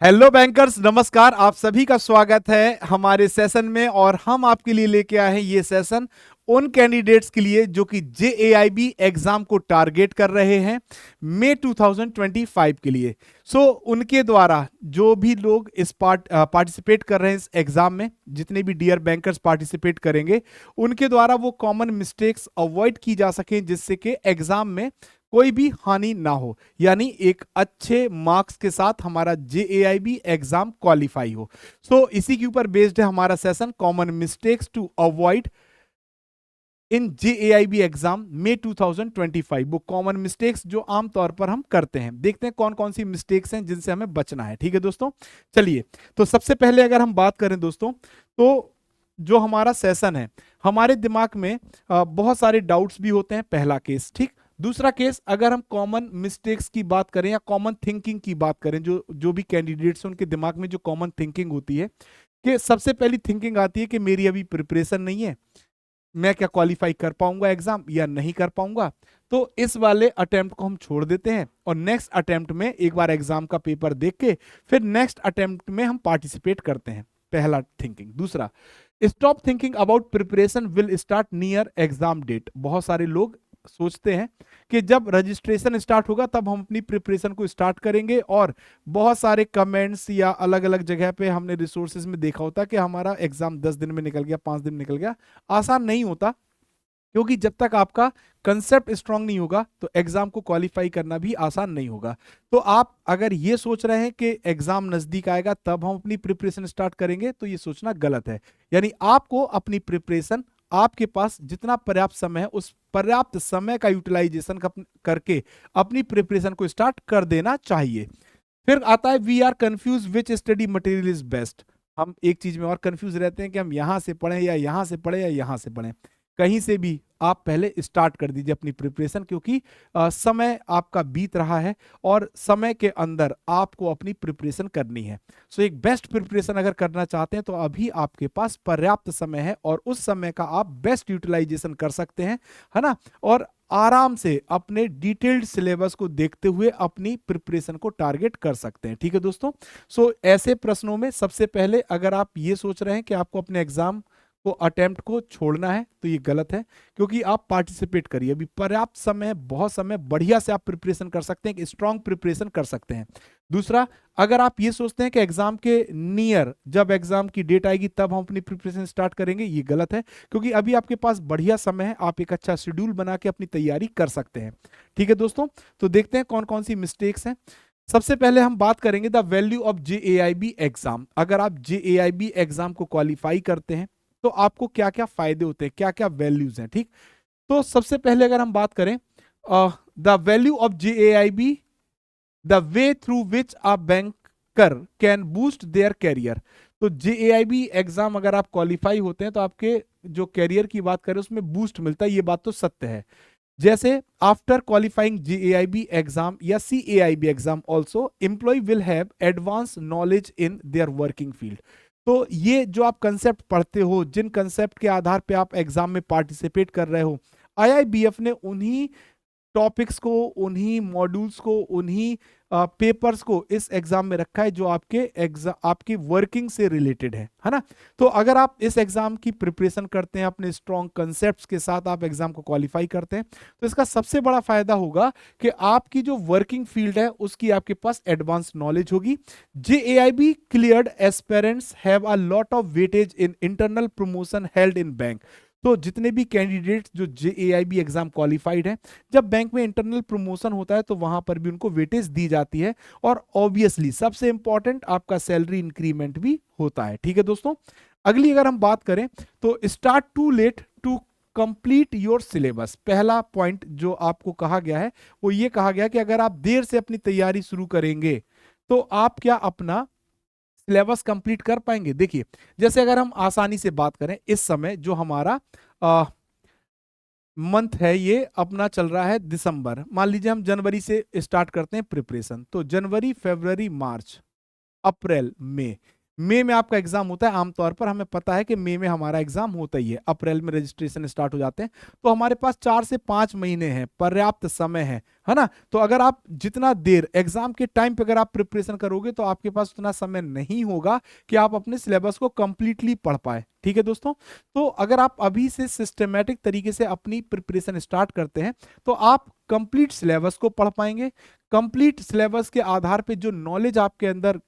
Hello bankers, नमस्कार। आप सभी का स्वागत है हमारे सेशन में। और हम आपके लिए लेके आए हैं ये सेशन उन कैंडिडेट्स के लिए जो कि जेएआईबी एग्जाम को टारगेट कर रहे हैं मई 2025 के लिए। उनके द्वारा जो भी लोग इस पार्टिसिपेट कर रहे हैं इस एग्जाम में, जितने भी डियर बैंकर्स पार्टिसिपेट करेंगे, उनके द्वारा वो कॉमन मिस्टेक्स अवॉइड की जा सकें जिससे कि एग्जाम में कोई भी हानि ना हो, यानी एक अच्छे मार्क्स के साथ हमारा जेएआईबी एग्जाम क्वालिफाई हो। इसी के ऊपर बेस्ड है हमारा session, common mistakes to avoid in JAIIB exam में 2025। वो कॉमन मिस्टेक्स जो आमतौर पर हम करते हैं, देखते हैं कौन कौन सी मिस्टेक्स हैं जिनसे हमें बचना है। ठीक है दोस्तों, चलिए। तो सबसे पहले अगर हम बात करें दोस्तों, तो जो हमारा सेशन है, हमारे दिमाग में बहुत सारे डाउट्स भी होते हैं। पहला केस, ठीक। दूसरा केस, अगर हम कॉमन मिस्टेक्स की बात करें या कॉमन थिंकिंग की बात करें, जो जो भी कैंडिडेट्स हैं उनके दिमाग में जो कॉमन थिंकिंग होती है, कि सबसे पहली थिंकिंग आती है कि मेरी अभी प्रिपरेशन नहीं है, मैं क्या क्वालिफाई कर पाऊंगा एग्जाम या नहीं कर पाऊंगा। तो इस वाले अटेम्प्ट को हम छोड़ देते हैं और नेक्स्ट अटेम्प्ट में एक बार एग्जाम का पेपर देख के फिर नेक्स्ट अटेम्प्ट में हम पार्टिसिपेट करते हैं। पहला थिंकिंग। दूसरा, stop thinking about preparation will start near exam date. बहुत सारे लोग सोचते हैं कि जब रजिस्ट्रेशन स्टार्ट होगा तब हम अपनी प्रिपरेशन को स्टार्ट करेंगे, और बहुत सारे कमेंट्स या अलग अलग जगह पे हमने रिसोर्सेज में देखा होता कि हमारा एग्जाम 10 दिन में निकल गया, 5 दिन में निकल गया। आसान नहीं होता, क्योंकि जब तक आपका कंसेप्ट स्ट्रांग नहीं होगा तो एग्जाम को क्वालिफाई करना भी आसान नहीं होगा। तो आप अगर ये सोच रहे हैं कि एग्जाम नजदीक आएगा तब हम अपनी प्रिपरेशन स्टार्ट करेंगे, तो ये सोचना गलत है। यानी आपको अपनी प्रिपरेशन, आपके पास जितना पर्याप्त समय है उस पर्याप्त समय का यूटिलाइजेशन करके अपनी प्रिपरेशन को स्टार्ट कर देना चाहिए। फिर आता है we are confuse which study material is best. हम एक चीज में और कंफ्यूज रहते हैं कि हम यहां से पढ़ें या यहां से पढ़ें या यहां से पढ़ें। कहीं से भी आप पहले स्टार्ट कर दीजिए अपनी प्रिपरेशन, क्योंकि समय आपका बीत रहा है और समय के अंदर आपको अपनी प्रिपरेशन करनी है। एक बेस्ट प्रिपरेशन अगर करना चाहते हैं तो अभी आपके पास पर्याप्त समय है और उस समय का आप बेस्ट यूटिलाइजेशन कर सकते हैं, है ना। और आराम से अपने डिटेल्ड सिलेबस को देखते हुए अपनी प्रिपरेशन को टारगेट कर सकते हैं। ठीक है दोस्तों। ऐसे प्रश्नों में सबसे पहले अगर आप ये सोच रहे हैं कि आपको अपने एग्जाम को अटेम्प्ट को छोड़ना है तो ये गलत है, क्योंकि आप पार्टिसिपेट करिए। अभी पर्याप्त समय है, बहुत समय, बढ़िया से आप प्रिपरेशन कर सकते हैं, स्ट्रांग प्रिपरेशन कर सकते हैं। दूसरा, अगर आप ये सोचते हैं कि एग्जाम के नियर, जब एग्जाम की डेट आएगी तब हम अपनी प्रिपरेशन स्टार्ट करेंगे, ये गलत है, क्योंकि अभी आपके पास बढ़िया समय है, आप एक अच्छा शेड्यूल बना के अपनी तैयारी कर सकते हैं। ठीक है दोस्तों, तो देखते हैं कौन कौन सी मिस्टेक्स हैं। सबसे पहले हम बात करेंगे द वैल्यू ऑफ जेएआईबी एग्जाम। अगर आप जेएआईबी एग्जाम को क्वालिफाई करते हैं तो आपको क्या क्या फायदे होते हैं, क्या क्या वैल्यूज हैं, ठीक। तो सबसे पहले अगर हम बात करें the value of JAIIB, the way through which a banker can boost their career. तो जेएआईबी एग्जाम अगर आप क्वालिफाई होते हैं तो आपके जो कैरियर की बात करें उसमें बूस्ट मिलता है, ये बात तो सत्य है। जैसे आफ्टर क्वालिफाइंग जेएआईबी एग्जाम या CAIIB exam also employ will have advance knowledge in their working field. तो ये जो आप कंसेप्ट पढ़ते हो, जिन कंसेप्ट के आधार पे आप एग्जाम में पार्टिसिपेट कर रहे हो, आईआईबीएफ ने उन्हीं टॉपिक्स को, उन्हीं मॉड्यूल्स को, उन्हीं पेपर्स को इस एग्जाम में रखा है जो आपके एग्जाम, आपकी वर्किंग से रिलेटेड है ना। तो अगर आप इस एग्जाम की प्रिपरेशन करते हैं, अपने स्ट्रॉन्ग कंसेप्ट्स के साथ आप एग्जाम को क्वालिफाई करते हैं, तो इसका सबसे बड़ा फायदा होगा कि आपकी जो वर्किंग फील्ड है उसकी आपके पास एडवांस नॉलेज होगी। JAIIB cleared aspirants have a lot of weightage in internal promotion held in bank. तो जितने भी कैंडिडेट्स जो जेएआईबी एग्जाम क्वालिफाइड हैं, जब बैंक में इंटरनल प्रमोशन होता है तो वहां पर भी उनको वेटेज दी जाती है, और ऑब्वियसली सबसे इंपॉर्टेंट आपका सैलरी इंक्रीमेंट भी होता है। ठीक है दोस्तों। अगली अगर हम बात करें तो start too late to complete your syllabus. पहला पॉइंट जो आपको कहा गया है वो ये कहा गया कि अगर आप देर से अपनी तैयारी शुरू करेंगे तो आप क्या अपना सिलेबस कंप्लीट कर पाएंगे। देखिए, जैसे अगर हम आसानी से बात करें, इस समय जो हमारा मंथ है ये अपना चल रहा है दिसंबर, मान लीजिए हम जनवरी से स्टार्ट करते हैं प्रिपरेशन, तो जनवरी, फरवरी, मार्च, अप्रैल, मई, मई में आपका एग्जाम होता है, आमतौर पर हमें पता है कि मई में हमारा एग्जाम होता ही है, अप्रैल में रजिस्ट्रेशन स्टार्ट हो जाते हैं, तो हमारे पास 4 से 5 महीने हैं, पर्याप्त समय है ना। तो अगर आप जितना देर एग्जाम के टाइम पे अगर आप प्रिपरेशन करोगे तो आपके पास उतना समय नहीं होगा कि आप अपने सिलेबस को कंप्लीटली पढ़ पाए, ठीक है दोस्तों। तो अगर आप अभी से सिस्टमेटिक तरीके से अपनी प्रिपरेशन स्टार्ट करते हैं तो आप कंप्लीट सिलेबस को पढ़ पाएंगे। कंप्लीट सिलेबस के आधार पे जो नॉलेज आपके अंदर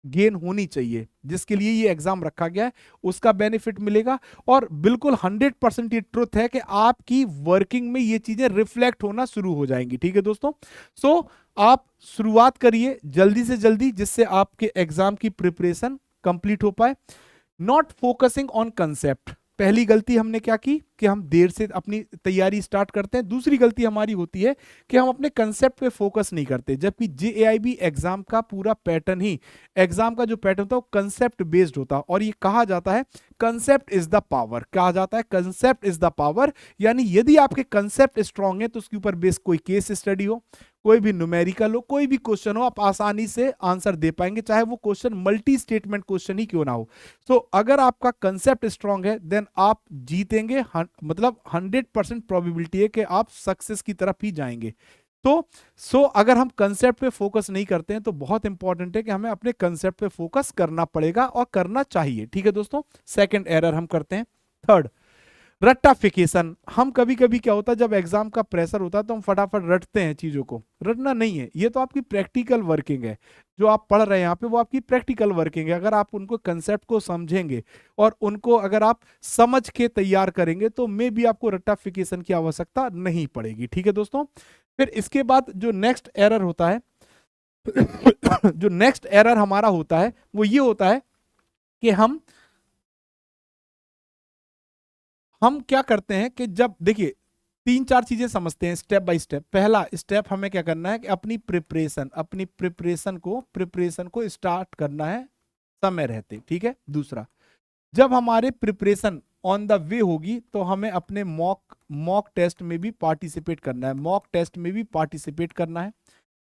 गेन होनी चाहिए, जिसके लिए ये एग्जाम रखा गया है, उसका बेनिफिट मिलेगा। और बिल्कुल 100% ये ट्रुथ है कि आपकी वर्किंग में ये चीजें रिफ्लेक्ट होना शुरू हो जाएंगी, ठीक है दोस्तों। सो आप शुरुआत करिए जल्दी से जल्दी, जिससे आपके एग्जाम की प्रिपरेशन कंप्लीट हो पाए। नॉट फोकसिंग ऑन कंसेप्ट, पहली गलती हमने क्या की कि हम देर से अपनी तैयारी स्टार्ट करते हैं। दूसरी गलती हमारी होती है कि हम अपने कंसेप्ट पे फोकस नहीं करते, जबकि जेएआईबी एग्जाम का पूरा पैटर्न ही, एग्जाम का जो पैटर्न होता है वो कंसेप्ट बेस्ड होता है। और ये कहा जाता है कंसेप्ट इज द पावर, कहा जाता है कंसेप्ट इज द पावर। यानी यदि आपके कंसेप्ट स्ट्रांग है तो उसके ऊपर बेस्ड कोई केस स्टडी हो, कोई भी न्यूमेरिकल हो, कोई भी क्वेश्चन हो, आप आसानी से आंसर दे पाएंगे, चाहे वो क्वेश्चन मल्टी स्टेटमेंट क्वेश्चन ही क्यों ना हो। तो अगर आपका कंसेप्ट स्ट्रांग है देन आप जीतेंगे, मतलब 100% प्रोबेबिलिटी है कि आप सक्सेस की तरफ ही जाएंगे। तो अगर हम कंसेप्ट पे फोकस नहीं करते हैं तो बहुत इंपॉर्टेंट है कि हमें अपने कंसेप्ट पे फोकस करना पड़ेगा और करना चाहिए, ठीक है दोस्तों। सेकंड एरर हम करते हैं। थर्ड, रट्टाफिकेशन। हम कभी कभी क्या होता है जब एग्जाम का प्रेशर होता है तो हम फटाफट रटते हैं चीजों को। रटना नहीं है, ये तो आपकी प्रैक्टिकल वर्किंग है, जो आप पढ़ रहे हैं यहाँ पे वो आपकी प्रैक्टिकल वर्किंग है। अगर आप उनको कंसेप्ट को समझेंगे और उनको अगर आप समझ के तैयार करेंगे तो मे भी आपको रट्टाफिकेशन की आवश्यकता नहीं पड़ेगी, ठीक है दोस्तों। फिर इसके बाद जो नेक्स्ट एरर होता है जो नेक्स्ट एरर हमारा होता है वो ये होता है कि हम क्या करते हैं कि जब देखिए 3-4 चीजें समझते हैं स्टेप बाय स्टेप। पहला स्टेप हमें क्या करना है कि अपनी प्रिपरेशन को स्टार्ट करना है समय रहते, ठीक है। दूसरा, जब हमारे प्रिपरेशन ऑन द वे होगी तो हमें अपने मॉक टेस्ट में भी पार्टिसिपेट करना है, मॉक टेस्ट में भी पार्टिसिपेट करना है।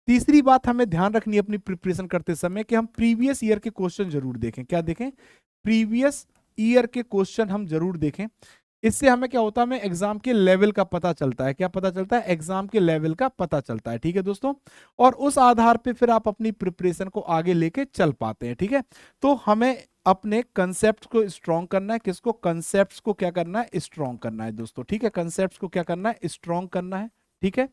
तीसरी बात हमें ध्यान रखनी है अपनी प्रिपरेशन करते समय कि हम प्रीवियस ईयर के क्वेश्चन जरूर देखें। क्या देखें? प्रीवियस ईयर के क्वेश्चन हम जरूर देखें। इससे हमें क्या होता है, हमें एग्जाम के लेवल का पता चलता है। क्या पता चलता है? एग्जाम के लेवल का पता चलता है, ठीक है दोस्तों। और उस आधार पे फिर आप अपनी प्रिपरेशन को आगे लेके चल पाते हैं, ठीक है। तो हमें अपने कंसेप्ट को स्ट्रॉन्ग करना है। किसको? कंसेप्ट्स को क्या करना है? स्ट्रॉन्ग करना है दोस्तों, ठीक है। कंसेप्ट्स को क्या करना है? स्ट्रॉन्ग करना है, ठीक है।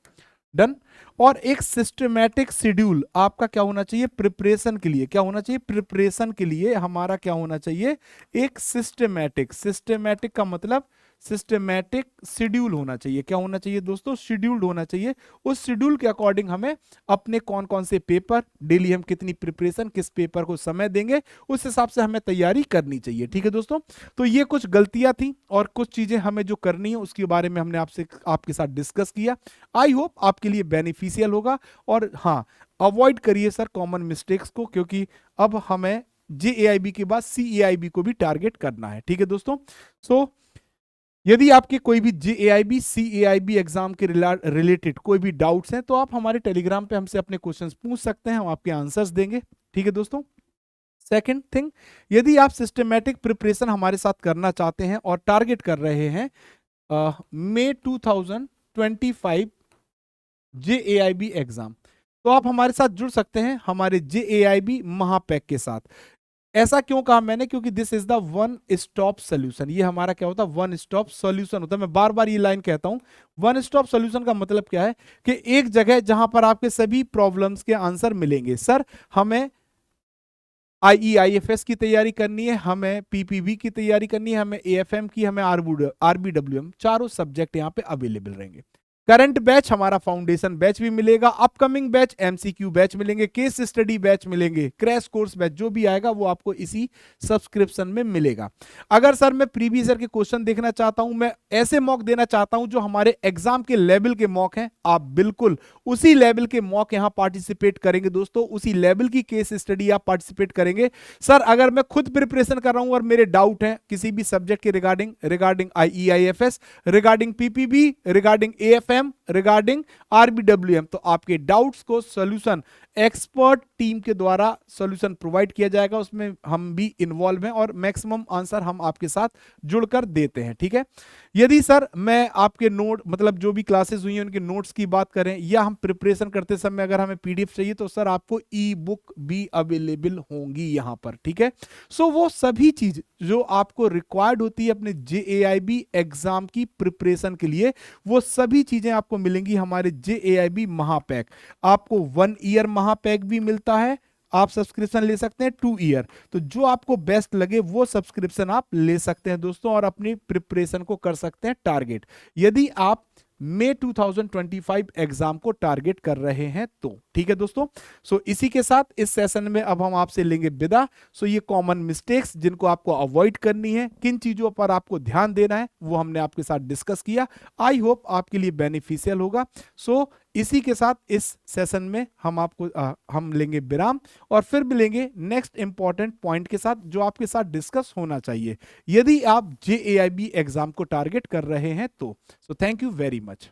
डन। और एक सिस्टमैटिक शेड्यूल आपका क्या होना चाहिए प्रिपरेशन के लिए? क्या होना चाहिए प्रिपरेशन के लिए? हमारा क्या होना चाहिए? एक सिस्टमैटिक का मतलब सिस्टमैटिक शेड्यूल होना चाहिए। क्या होना चाहिए दोस्तों? शेड्यूल्ड होना चाहिए। उस शेड्यूल के अकॉर्डिंग हमें अपने कौन कौन से पेपर, डेली हम कितनी प्रिपरेशन, किस पेपर को समय देंगे, उस हिसाब से हमें तैयारी करनी चाहिए, ठीक है दोस्तों। तो ये कुछ गलतियां थी और कुछ चीजें हमें जो करनी है उसके बारे में हमने आपके साथ डिस्कस किया। आई होप आपके लिए बेनिफिशियल होगा। और हाँ, अवॉइड करिए सर कॉमन मिस्टेक्स को, क्योंकि अब हमें जेएआईबी के बाद सीएआईबी को भी टारगेट करना है, ठीक है दोस्तों। सो यदि आपके कोई भी जेएआईबी सीएआईबी एग्जाम के रिलेटेड कोई भी डाउट्स हैं तो आप हमारे टेलीग्राम पे हमसे अपने क्वेश्चंस पूछ सकते हैं, हम आपके आंसर्स देंगे, ठीक है दोस्तों। सेकंड थिंग, यदि आप सिस्टमैटिक प्रिपरेशन हमारे साथ करना चाहते हैं और टारगेट कर रहे हैं मई 2025 जेएआईबी एग्जाम, तो आप हमारे साथ जुड़ सकते हैं हमारे जेएआईबी महापैक के साथ। ऐसा क्यों कहा मैंने? क्योंकि this is the one stop solution. ये हमारा क्या होता है? वन स्टॉप सोल्यूशन होता है। मैं बार बार ये लाइन कहता हूं। वन स्टॉप सोल्यूशन का मतलब क्या है कि एक जगह जहां पर आपके सभी प्रॉब्लम्स के आंसर मिलेंगे। सर हमें आईईआईएफएस की तैयारी करनी है, हमें पीपीबी की तैयारी करनी है, हमें एएफएम की, हमें आरबीडब्ल्यूएम, चारों सब्जेक्ट यहाँ पे अवेलेबल रहेंगे। करंट बैच हमारा फाउंडेशन बैच भी मिलेगा, अपकमिंग बैच एमसीक्यू बैच मिलेंगे, केस स्टडी बैच मिलेंगे, क्रैश कोर्स बैच जो भी आएगा वो आपको इसी सब्सक्रिप्शन में मिलेगा। अगर सर मैं प्रीवियस ईयर के क्वेश्चन देखना चाहता हूं, मैं ऐसे मॉक देना चाहता हूं जो हमारे एग्जाम के लेवल के मॉक हैं, आप बिल्कुल उसी लेवल के मॉक यहां पार्टिसिपेट करेंगे दोस्तों, उसी लेवल की केस स्टडी आप पार्टिसिपेट करेंगे। सर अगर मैं खुद प्रिपरेशन कर रहा हूं और मेरे डाउट हैं किसी भी सब्जेक्ट के regarding IEIFS, regarding PPB, regarding AFM, regarding RBWM, तो आपके डाउट्स को सोल्यूशन एक्सपर्ट टीम के द्वारा सोल्यूशन प्रोवाइड किया जाएगा, उसमें हम भी इन्वॉल्व हैं और मैक्सिमम आंसर हम आपके साथ जुड़कर देते हैं। ठीक है, यदि सर मैं आपके नोट मतलब जो भी क्लासेस हुई हैं उनके नोट्स की बात करें या हम प्रिपरेशन करते समय अगर हमें PDF चाहिए तो सर आपको ई बुक भी अवेलेबल होंगी यहां पर। ठीक है, सो वो सभी चीज जो आपको रिक्वायर्ड होती है अपने JAIB एग्जाम की प्रिपरेशन के लिए, वो सभी चीजें आपको मिलेंगी हमारे JAIB महापैक। आपको 1 ईयर महापैक भी मिलता है, आप सब्सक्रिप्शन ले सकते हैं 2 ईयर, तो जो आपको बेस्ट लगे वो सब्सक्रिप्शन आप ले सकते हैं दोस्तों और अपनी प्रिपरेशन को कर सकते हैं टारगेट, यदि आप मई 2025 एग्जाम को टारगेट कर रहे हैं तो। ठीक है दोस्तों, सो इसी के साथ इस सेशन में अब हम आपसे लेंगे विदा। सो ये कॉमन मिस्टेक्स जिनको आपको अवॉइड करनी है, किन चीजों पर आपको ध्यान देना है, वो हमने आपके साथ डिस्कस किया। आई होप आपके लिए बेनिफिशियल होगा। सो इसी के साथ इस सेशन में हम लेंगे विराम और फिर मिलेंगे नेक्स्ट इंपॉर्टेंट पॉइंट के साथ जो आपके साथ डिस्कस होना चाहिए यदि आप JAIB एग्जाम को टारगेट कर रहे हैं तो। So thank you very much.